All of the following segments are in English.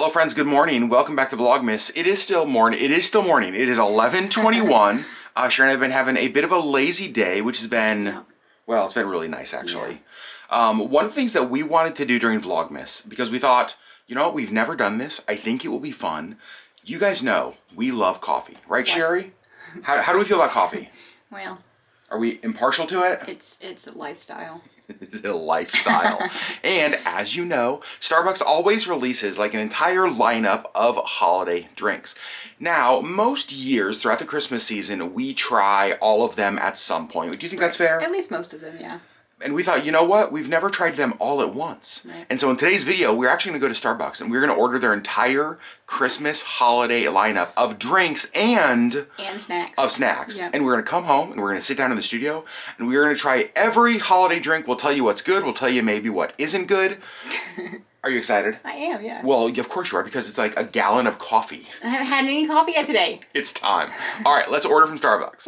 Hello friends, good morning. Welcome back to Vlogmas. It is still morning. It is 11:21. Sherri and I have been having a bit of a lazy day, which has been, well, it's been really nice actually. One of the things that we wanted to do during Vlogmas, because we thought, you know what, we've never done this. I think it will be fun. You guys know we love coffee, right, Sherri? How do we feel about coffee? Well, are we impartial to it? It's a lifestyle. It's a lifestyle. And as you know, Starbucks always releases like an entire lineup of holiday drinks. Now, most years throughout the Christmas season, we try all of them at some point. Do you think that's fair? At least most of them, yeah. And we thought, you know what? We've never tried them all at once. Right. And so in today's video, we're actually going to go to Starbucks and we're going to order their entire Christmas holiday lineup of drinks and snacks. Yep. And we're going to come home and we're going to sit down in the studio and we're going to try every holiday drink. We'll tell you what's good. We'll tell you maybe what isn't good. Are you excited? I am, yeah. Well, of course you are, because it's like a gallon of coffee. I haven't had any coffee yet today. It's time. All right, let's order from Starbucks.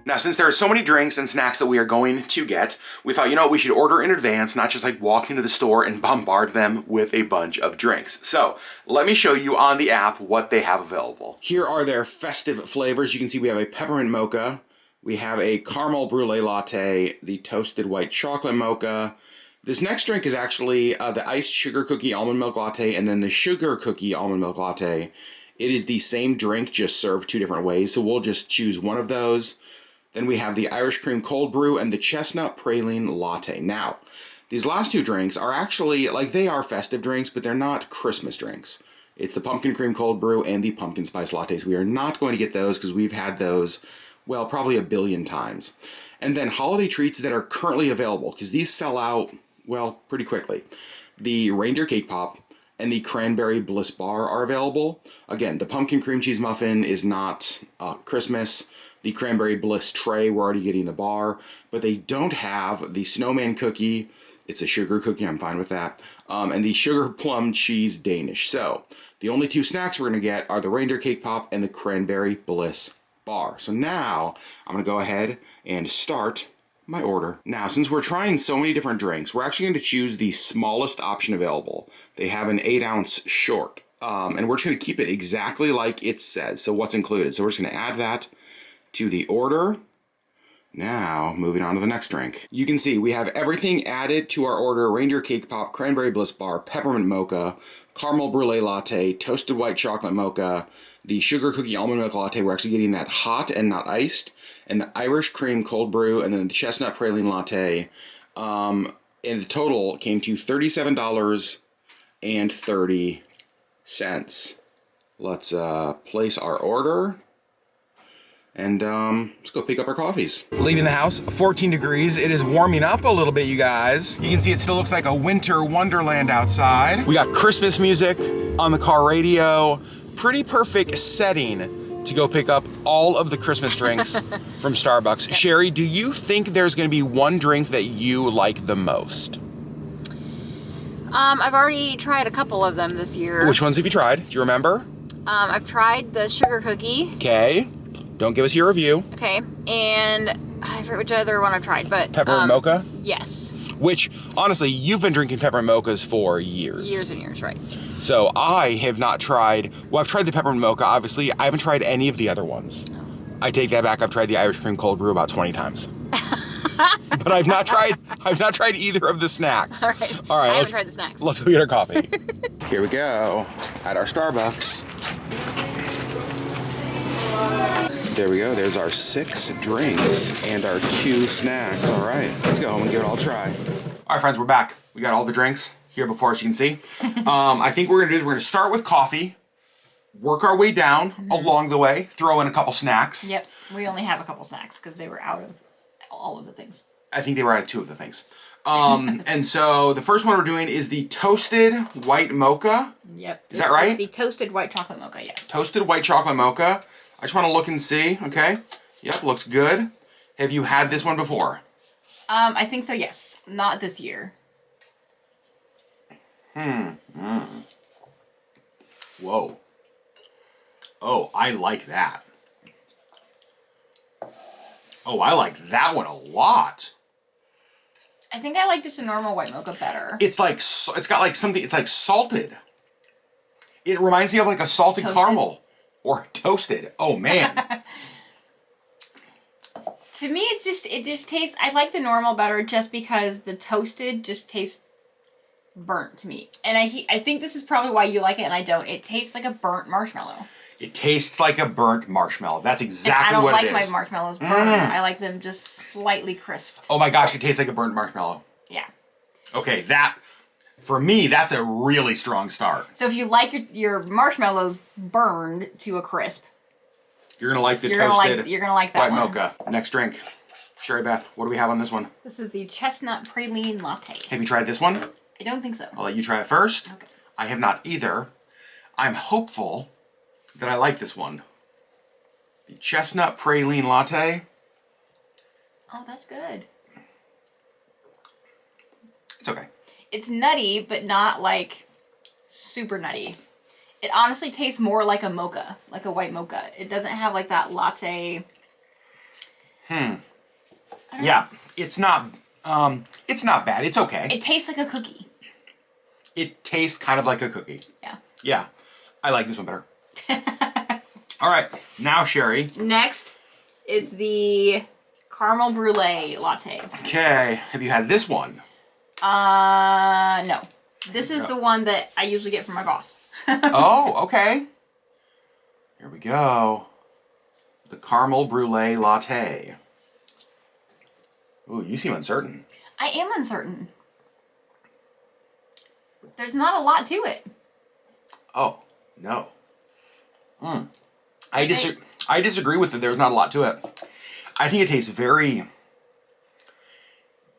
Now, since there are so many drinks and snacks that we are going to get, we thought, you know what, we should order in advance, not just like walk into the store and bombard them with a bunch of drinks. So let me show you on the app what they have available. Here are their festive flavors. You can see we have a peppermint mocha, we have a caramel brulee latte, the toasted white chocolate mocha. This next drink is actually the iced sugar cookie almond milk latte and then the sugar cookie almond milk latte. It is the same drink, just served two different ways, so we'll just choose one of those. Then we have the Irish cream cold brew and the chestnut praline latte. Now, these last two drinks are actually, like, they are festive drinks, but they're not Christmas drinks. It's the pumpkin cream cold brew and the pumpkin spice lattes. We are not going to get those because we've had those, well, probably a billion times. And then holiday treats that are currently available, because these sell out, well, pretty quickly. The Reindeer Cake Pop and the Cranberry Bliss Bar are available. Again, the pumpkin cream cheese muffin is not Christmas. The Cranberry Bliss tray, we're already getting the bar, but they don't have the snowman cookie. It's a sugar cookie, I'm fine with that. And the sugar plum cheese Danish. So the only two snacks we're gonna get are the Reindeer Cake Pop and the Cranberry Bliss Bar. So now I'm gonna go ahead and start my order. Now, since we're trying so many different drinks, we're actually going to choose the smallest option available. They have an 8-ounce short, and we're just going to keep it exactly like it says. So what's included? So we're just going to add that to the order. Now, moving on to the next drink. You can see we have everything added to our order: Reindeer Cake Pop, Cranberry Bliss Bar, Peppermint Mocha, Caramel Brulee Latte, Toasted White Chocolate Mocha, the Sugar Cookie Almond Milk Latte. We're actually getting that hot and not iced, and the Irish Cream Cold Brew, and then the Chestnut Praline Latte. And the total came to $37.30. Let's place our order. And let's go pick up our coffees. Leaving the house, 14 degrees. It is warming up a little bit, you guys. You can see it still looks like a winter wonderland outside. We got Christmas music on the car radio. Pretty perfect setting to go pick up all of the Christmas drinks from Starbucks. Yep. Sherri, do you think there's gonna be one drink that you like the most? I've already tried a couple of them this year. Which ones have you tried? Do you remember? I've tried the sugar cookie. Okay. Don't give us your review. Okay, and I forget which other one I've tried, but... Peppermint Mocha? Yes. Which, honestly, you've been drinking peppermint mochas for years. Years and years, right. So I have not tried, well, I've tried the peppermint mocha, obviously. I haven't tried any of the other ones. Oh. I take that back, I've tried the Irish cream cold brew about 20 times. But I've not tried either of the snacks. All right, I haven't tried the snacks. Let's go get our coffee. Here we go, at our Starbucks. There we go, there's our 6 drinks and our 2 snacks. All right, let's go home and give it all a try. All right, friends, we're back. We got all the drinks here before us, you can see. I think what we're gonna do is we're gonna start with coffee, work our way down along the way, throw in a couple snacks. Yep, we only have a couple snacks because they were out of all of the things. I think they were out of 2 of the things. And so the first one we're doing is the Toasted White Mocha. Yep. Is that right? The Toasted White Chocolate Mocha, yes. Toasted White Chocolate Mocha. I just want to look and see, okay? Yep, looks good. Have you had this one before? I think so, yes. Not this year. Whoa. Oh, I like that. Oh, I like that one a lot. I think I like just a normal white mocha better. It's like, it's got like something, it's like salted. It reminds me of like a salted Toasted? caramel. Or toasted. Oh, man. To me, it just tastes, I like the normal better just because the toasted just tastes burnt to me. And I think this is probably why you like it and I don't. It tastes like a burnt marshmallow. It tastes like a burnt marshmallow. That's exactly what what it is. I is. don't like my marshmallows burnt. I like them just slightly crisped. Oh my gosh, it tastes like a burnt marshmallow. Yeah. Okay, that, for me, that's a really strong start. So if you like your marshmallows burned to a crisp, you're gonna like the you're toasted gonna like that white one. mocha. Next drink. Sherry Beth, what do we have on this one? This is the chestnut praline latte. Have you tried this one? I don't think so. I'll let you try it first. Okay. I have not either. I'm hopeful that I like this one. The chestnut praline latte. Oh, that's good. It's okay. It's nutty, but not like super nutty. It honestly tastes more like a mocha, like a white mocha. It doesn't have like that latte. Yeah, it's not bad. It's okay. It tastes like a cookie. It tastes kind of like a cookie. Yeah. Yeah, I like this one better. All right, now Sherry. Next is the caramel brulee latte. Okay, have you had this one? No. This is the one that I usually get from my boss. Oh, okay. Here we go. The caramel brulee latte. Ooh, you seem uncertain. I am uncertain. There's not a lot to it. Oh, no. I disagree with it. There's not a lot to it. I think it tastes very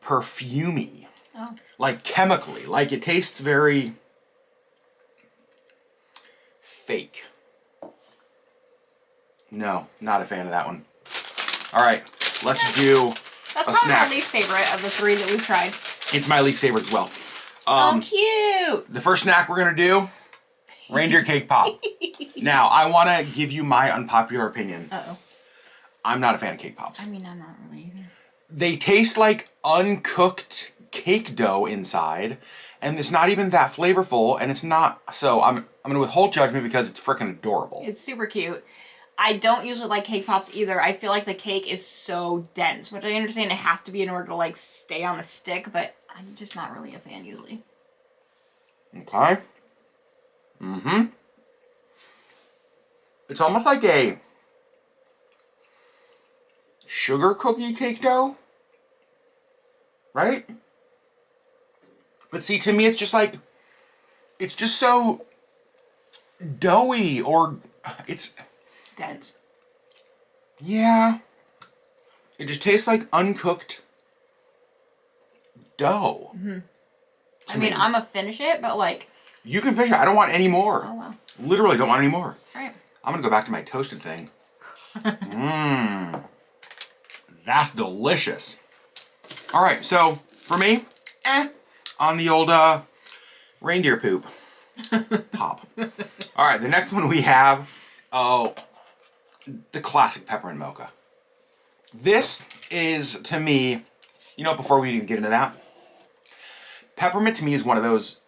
perfumey. Oh. Like chemically. Like it tastes very fake. No, not a fan of that one. All right, let's do That's a probably snack. my least favorite of the three that we've tried. It's my least favorite as well. Oh, cute! The first snack we're gonna do, Reindeer Cake Pop. Now, I want to give you my unpopular opinion. Uh-oh. I'm not a fan of cake pops. I mean, I'm not really either. They taste like uncooked cake dough inside, and it's not even that flavorful, and it's not. So I'm gonna withhold judgment because it's freaking adorable. It's super cute. I don't usually like cake pops either. I feel like the cake is so dense, which I understand it has to be in order to like stay on a stick, but I'm just not really a fan usually. Okay. Mm-hmm. It's almost like a sugar cookie cake dough, right? But see, to me, it's just like, it's just so doughy, or it's... Dense. Yeah. It just tastes like uncooked dough. Mm-hmm. I mean, I'm gonna finish it, but like... You can finish it. I don't want any more. Oh, wow. Literally don't want any more. All right. I'm gonna go back to my toasted thing. Mmm. That's delicious. All right, so for me, on the old reindeer poop pop. All right, the next one we have, the classic Peppermint Mocha. This is, to me, you know, before we even get into that, peppermint to me is one of those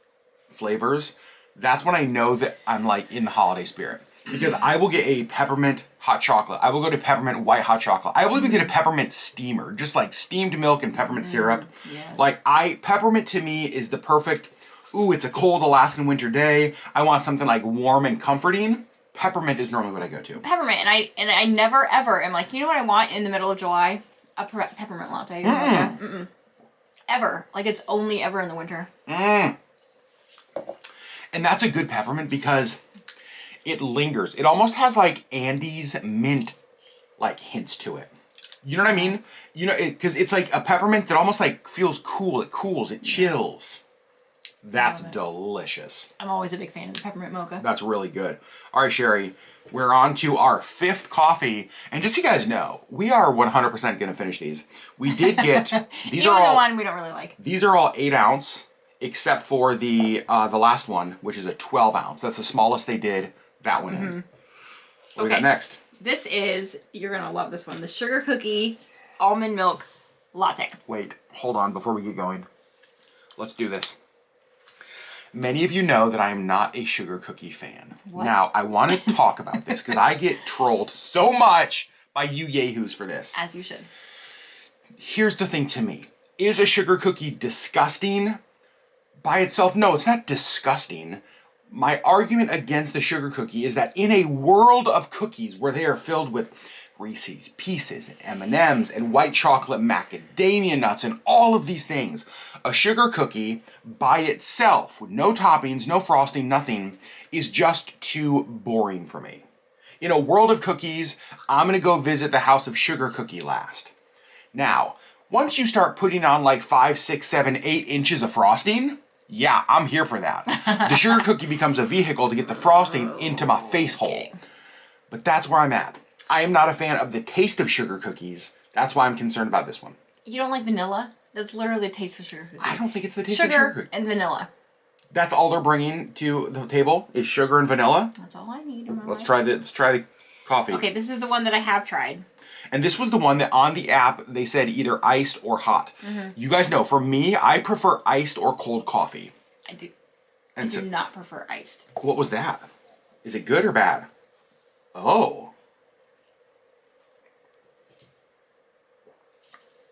flavors. That's when I know that I'm like in the holiday spirit. Because I will get a peppermint hot chocolate. I will go to peppermint white hot chocolate. I will even get a peppermint steamer. Just like steamed milk and peppermint syrup. Yes. Like peppermint to me is the perfect, ooh, it's a cold Alaskan winter day. I want something like warm and comforting. Peppermint is normally what I go to. Peppermint, and I never ever am like, you know what I want in the middle of July? A peppermint latte. Mm-mm. Ever. Like it's only ever in the winter. And that's a good peppermint because it lingers. It almost has like Andes mint like hints to it. You know what I mean? You know, because it's like a peppermint that almost like feels cool. It cools. It chills. That's delicious. I'm always a big fan of the peppermint mocha. That's really good. All right, Sherry, we're on to our 5th coffee. And just so you guys know, we are 100% going to finish these. We did get, these are all, the one we don't really like. These are all 8 ounce, except for the last one, which is a 12 ounce. That's the smallest they did that one in. What we got next? This is, you're going to love this one, the sugar cookie almond milk latte. Wait, hold on before we get going. Let's do this. Many of you know that I am not a sugar cookie fan. What? Now, I want to talk about this because I get trolled so much by you yahoos for this. As you should. Here's the thing to me. Is a sugar cookie disgusting? By itself, no, it's not disgusting. My argument against the sugar cookie is that in a world of cookies where they are filled with Reese's Pieces and M&Ms and white chocolate macadamia nuts and all of these things, a sugar cookie by itself with no toppings, no frosting, nothing is just too boring for me. In a world of cookies, I'm gonna go visit the House of Sugar Cookie last. Now, once you start putting on like 5, 6, 7, 8 inches of frosting, yeah, I'm here for that. The sugar cookie becomes a vehicle to get the frosting into my face hole. Okay. But that's where I'm at. I am not a fan of the taste of sugar cookies. That's why I'm concerned about this one. You don't like vanilla? That's literally the taste of sugar cookies. I don't think it's the taste of sugar cookies. And vanilla. That's all they're bringing to the table is sugar and vanilla. That's all I need in my Let's life. try the coffee. Okay, this is the one that I have tried. And this was the one that on the app they said either iced or hot. Mm-hmm. You guys know, for me, I prefer iced or cold coffee. I do And not prefer iced. what was that? Is it good or bad? Oh.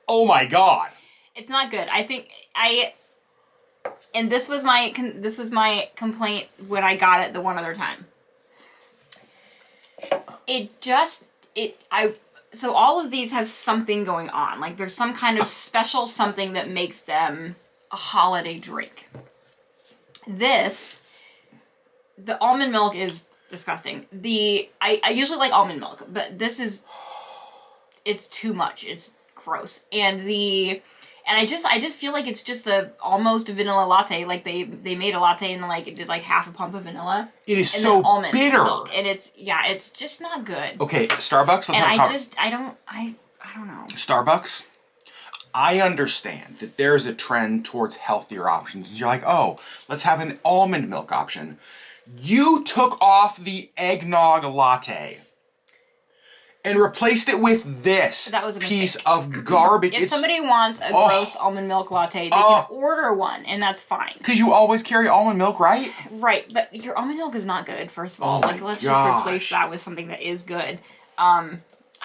Oh my God. It's not good. I think and this was my complaint when I got it the one other time. So all of these have something going on. Like there's some kind of special something that makes them a holiday drink. The almond milk is disgusting. I usually like almond milk, but it's too much. It's gross. And I just feel like it's just almost a vanilla latte. Like they made a latte and like it did like half a pump of vanilla. It is so bitter. Milk. And it's just not good. Okay, Starbucks. I don't know. Starbucks. I understand that there's a trend towards healthier options. You're like, oh, let's have an almond milk option. You took off the eggnog latte and replaced it with this That was a piece mistake. of garbage. If somebody wants a gross almond milk latte, they can order one, and that's fine. Because you always carry almond milk, right? Right, but your almond milk is not good, first of all. Oh Like, my let's gosh. just replace that with something that is good.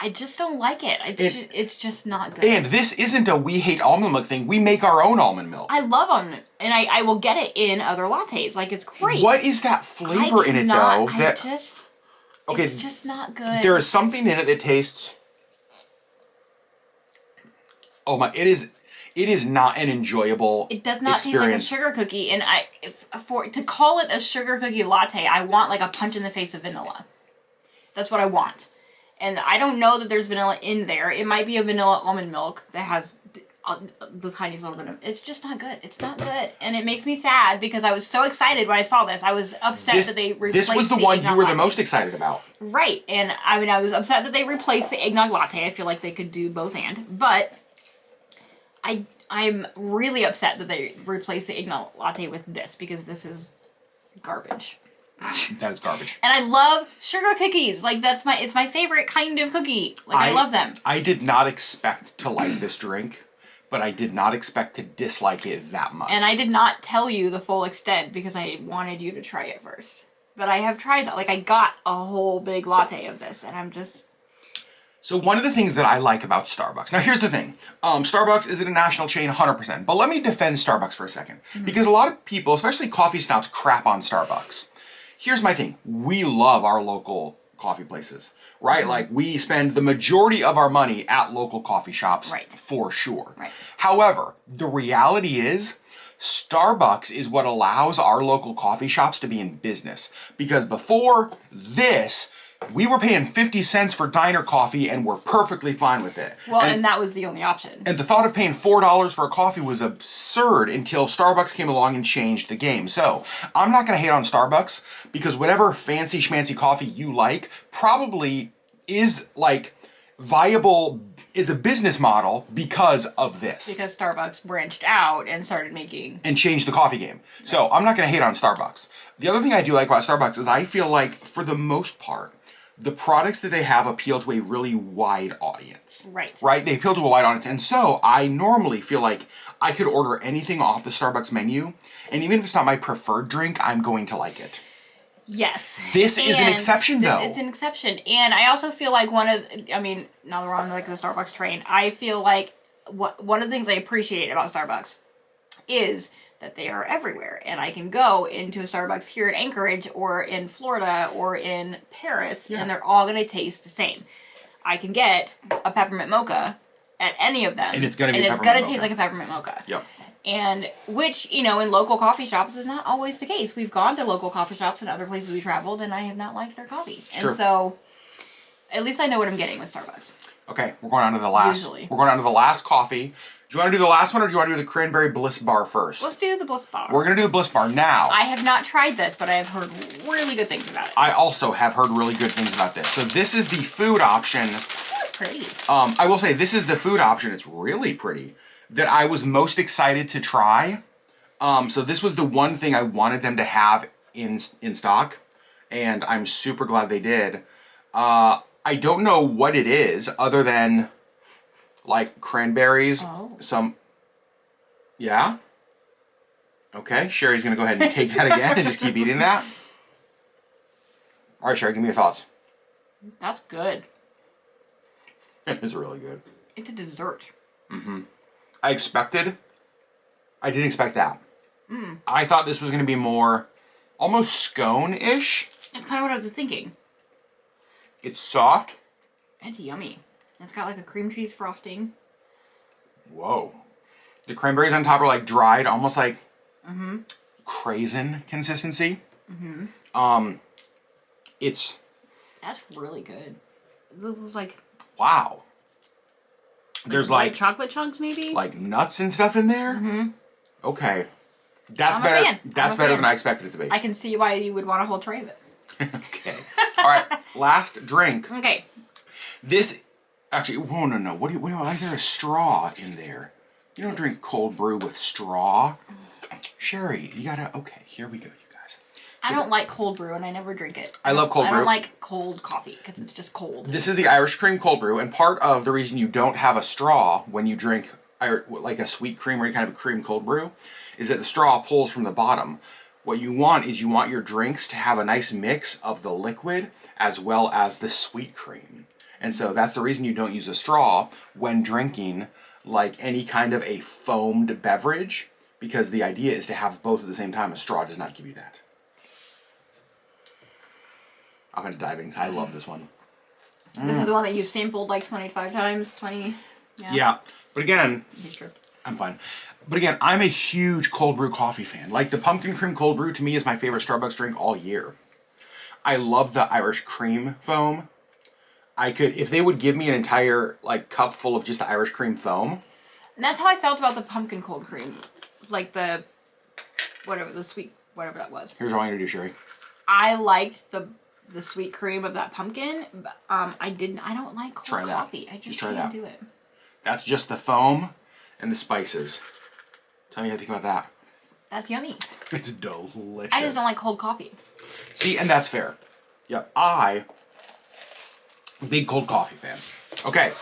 I just don't like it. It's just not good. And this isn't a we hate almond milk thing. We make our own almond milk. I love almond milk, and I will get it in other lattes. Like, it's great. What is that flavor in it, though? Okay, it's just not good. There is something in it that tastes... Oh my, it is not an enjoyable It does not experience. taste like a sugar cookie, and to call it a sugar cookie latte, I want like a punch in the face of vanilla. That's what I want. And I don't know that there's vanilla in there. It might be a vanilla almond milk that has the tiniest little bit of... It's just not good. It's not good. And it makes me sad because I was so excited when I saw this. I was upset that they replaced This was the one you were latte. the most excited about. Right. And I mean, I was upset that they replaced the eggnog latte. I feel like they could do both and. But I'm really upset that they replaced the eggnog latte with this because this is garbage. That is garbage. And I love sugar cookies. Like it's my favorite kind of cookie. Like I love them. I did not expect to like this drink, but I did not expect to dislike it that much. And I did not tell you the full extent because I wanted you to try it first. But I have tried that. Like I got a whole big latte of this and I'm just... So one of the things that I like about Starbucks, now here's the thing, Starbucks is a national chain 100%, but let me defend Starbucks for a second. Mm-hmm. Because a lot of people, especially coffee snobs, crap on Starbucks. Here's my thing, we love our local coffee places, right? Mm-hmm. Like we spend the majority of our money at local coffee shops, right, for sure. Right. However, the reality is, Starbucks is what allows our local coffee shops to be in business. Because before this, we were paying 50 cents for diner coffee and we're perfectly fine with it. Well, and that was the only option. And the thought of paying $4 for a coffee was absurd until Starbucks came along and changed the game. So, I'm not going to hate on Starbucks because whatever fancy schmancy coffee you like probably is like viable, is a business model because of this. Because Starbucks branched out and started making... And changed the coffee game. So, I'm not going to hate on Starbucks. The other thing I do like about Starbucks is I feel like, for the most part, the products that they have appeal to a really wide audience. Right. Right? They appeal to a wide audience. And so I normally feel like I could order anything off the Starbucks menu, and even if it's not my preferred drink, I'm going to like it. Yes. This is an exception, though. It's an exception. And I also feel like now that we're on like the Starbucks train, I feel like one of the things I appreciate about Starbucks is that they are everywhere. And I can go into a Starbucks here in Anchorage or in Florida or in Paris, and they're all going to taste the same. I can get a peppermint mocha at any of them. And it's going to taste like a peppermint mocha. Yep. And which, in local coffee shops is not always the case. We've gone to local coffee shops and other places we traveled, and I have not liked their coffee. True. So, at least I know what I'm getting with Starbucks. Okay, we're going on to the last. Usually. We're going on to the last coffee. Do you want to do the last one, or do you want to do the Cranberry Bliss Bar first? Let's do the Bliss Bar. We're going to do the Bliss Bar now. I have not tried this, but I have heard really good things about it. I also have heard really good things about this. So this is the food option. That's pretty. I will say, this is the food option. It's really pretty. That I was most excited to try. So this was the one thing I wanted them to have in stock, and I'm super glad they did. I don't know what it is other than like cranberries. Oh. Yeah. Okay, Sherri's gonna go ahead and take that again and just keep eating that. All right, Sherri, give me your thoughts. That's good. It is really good. It's a dessert. Mm-hmm. I didn't expect that. I thought this was going to be more almost scone-ish. That's kind of what I was thinking. It's soft. It's yummy. It's got like a cream cheese frosting. Whoa. The cranberries on top are like dried, almost like craisin consistency. That's really good. It was like... Wow. There's like chocolate chunks, maybe? like nuts and stuff in there? Okay. That's I'm a better. fan. That's I'm a better fan. than I expected it to be. I can see why you would want a whole tray of it. Okay. All right. Last drink. Okay. This actually. Oh no. What do you? Why is there a straw in there? You don't drink cold brew with straw. Sherri, you gotta. Okay. Here we go, you guys. I don't like cold brew, and I never drink it. I love cold brew. I don't like cold coffee because it's just cold. This is the Irish cream cold brew, and part of the reason you don't have a straw when you drink like a sweet cream or any kind of a cream cold brew is that the straw pulls from the bottom. What you want is your drinks to have a nice mix of the liquid as well as the sweet cream. And so that's the reason you don't use a straw when drinking like any kind of a foamed beverage, because the idea is to have both at the same time. A straw does not give you that. I'm going to dive in because I love this one. This is the one that you've sampled like 25 times? 20? Yeah. But again, Sure. I'm fine. But again, I'm a huge cold brew coffee fan. Like the pumpkin cream cold brew to me is my favorite Starbucks drink all year. I love the Irish cream foam. If they would give me an entire like cup full of just the Irish cream foam. And that's how I felt about the pumpkin cold cream. Like the sweet, whatever that was. Here's what I'm going to do, Sherri. I liked the sweet cream of that pumpkin. But, I don't like cold coffee. I just can't do it. That's just the foam and the spices. Tell me how you think about that. That's yummy. It's delicious. I just don't like cold coffee. See, and that's fair. Yep, I'm a big cold coffee fan. Okay,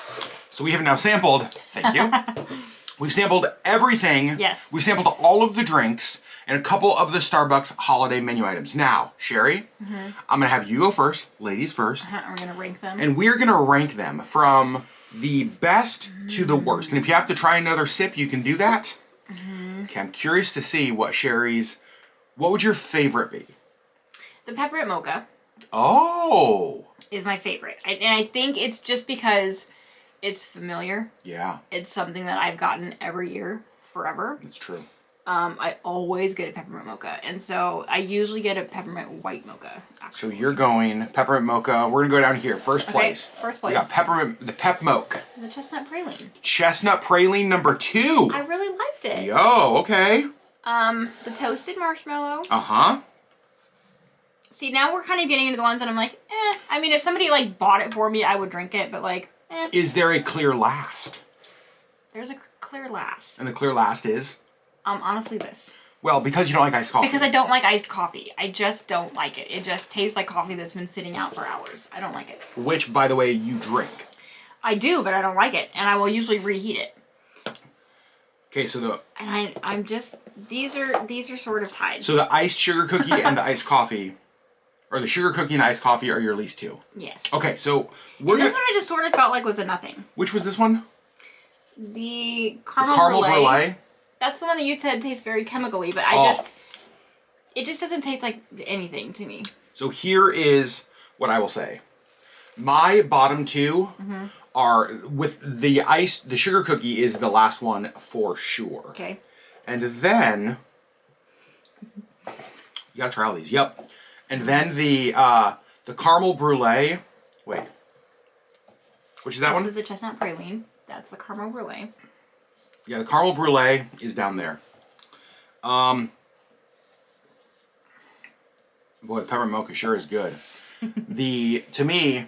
so we have now sampled, thank you. We've sampled everything. Yes. We've sampled all of the drinks and a couple of the Starbucks holiday menu items. Now, Sherri, I'm going to have you go first, ladies first. And we're going to rank them. And we're going to rank them from the best to the worst. And if you have to try another sip, you can do that. Okay, I'm curious to see what would your favorite be? The Peppermint Mocha. Oh! Is my favorite. And I think it's just because it's familiar. Yeah. It's something that I've gotten every year, forever. That's true. I always get a Peppermint Mocha. And so I usually get a Peppermint White Mocha. So you're going Peppermint Mocha. We're going to go down here. First place. First place. We got the Pep Mocha. The Chestnut Praline. Chestnut Praline number 2. I really liked it. Yo, okay. The Toasted Marshmallow. Uh-huh. See, now we're kind of getting into the ones that I'm like, eh. I mean, if somebody, like, bought it for me, I would drink it, but, like, eh. Is there a clear last? There's a clear last. And the clear last is? Honestly, this. Well, because you don't like iced coffee. Because I don't like iced coffee. I just don't like it. It just tastes like coffee that's been sitting out for hours. I don't like it. Which, by the way, you drink. I do, but I don't like it, and I will usually reheat it. Okay, so the... And I'm just... These are sort of tied. So the iced sugar cookie and the iced coffee... Or the sugar cookie and the iced coffee are your least two? Yes. Okay, so we're This one I just sort of felt like was a nothing. Which was this one? The caramel brulee. brulee. That's the one that you said tastes very chemically, but it just doesn't taste like anything to me. So here is what I will say. My bottom two are with the sugar cookie is the last one for sure. Okay. And then you gotta try all these. Yep. And then the caramel brulee. Wait. Which is that one? This is the chestnut praline. That's the caramel brulee. Yeah, the caramel brulee is down there. Boy, peppermint mocha sure is good. To me,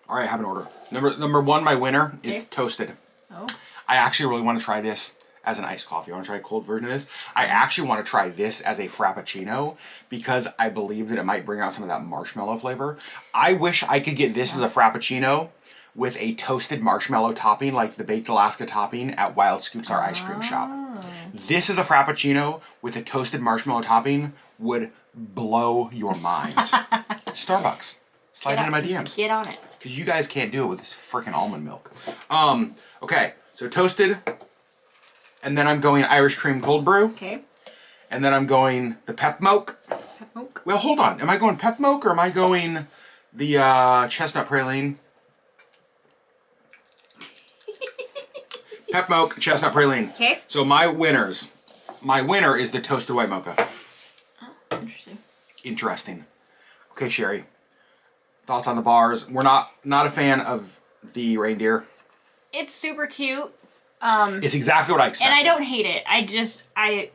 all right, I have an order. Number one, my winner is toasted. Oh. I actually really want to try this as an iced coffee. I want to try a cold version of this. I actually want to try this as a frappuccino because I believe that it might bring out some of that marshmallow flavor. I wish I could get this as a frappuccino with a toasted marshmallow topping like the Baked Alaska topping at Wild Scoops, our ice cream shop. This is a frappuccino with a toasted marshmallow topping would blow your mind. Starbucks. Slide into my DMs. Get on it. Because you guys can't do it with this freaking almond milk. Okay, so toasted. And then I'm going Irish cream cold brew. Okay. And then I'm going the pep mocha. Pep mocha. Well, hold on. Am I going pep mocha or am I going the chestnut praline? Pep mocha, chestnut praline. Okay. So my winner is the toasted white mocha. Oh, interesting. Interesting. Okay, Sherri. Thoughts on the bars? We're not a fan of the reindeer. It's super cute. It's exactly what I expected. And I don't hate it. I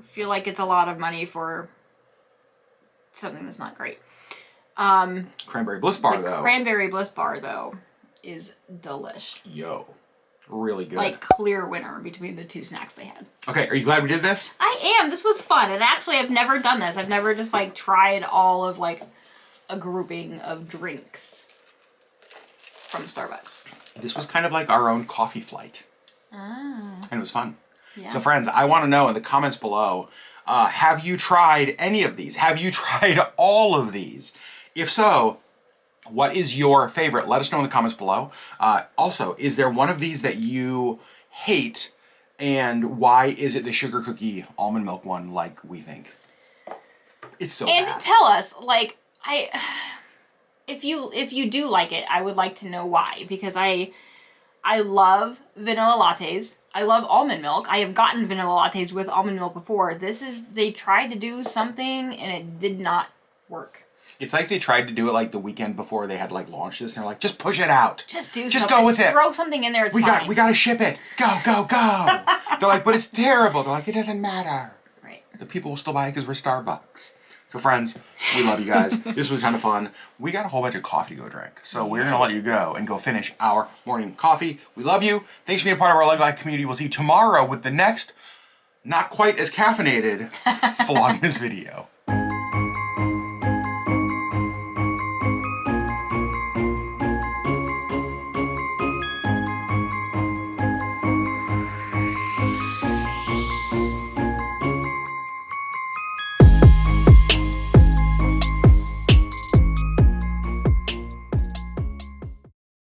feel like it's a lot of money for something that's not great. Cranberry Bliss Bar, though. Cranberry Bliss Bar, though, is delish. Yo. Really good. Like, clear winner between the two snacks they had. Okay, are you glad we did this? I am. This was fun. And actually, I've never done this. I've never just, like, tried all of, like, a grouping of drinks from Starbucks. This was kind of like our own coffee flight. Ah. And it was fun. Yeah. So friends, I want to know in the comments below, have you tried any of these? Have you tried all of these? If so, what is your favorite? Let us know in the comments below. Also, is there one of these that you hate? And why is it the sugar cookie almond milk one like we think? It's so bad. And tell us, like, if you do like it, I would like to know why. Because I love vanilla lattes. I love almond milk. I have gotten vanilla lattes with almond milk before. They tried to do something and it did not work. It's like they tried to do it like the weekend before they had like launched this and they're like, just push it out. Just do just something. Go with it. Throw something in there, it's fine. We gotta ship it. Go, go, go. They're like, but it's terrible. They're like, it doesn't matter. Right. The people will still buy it because we're Starbucks. So friends, we love you guys. This was kind of fun. We got a whole bunch of coffee to go drink. So we're going to let you go and go finish our morning coffee. We love you. Thanks for being a part of our Legg Life community. We'll see you tomorrow with the next, not quite as caffeinated Vlogmas video.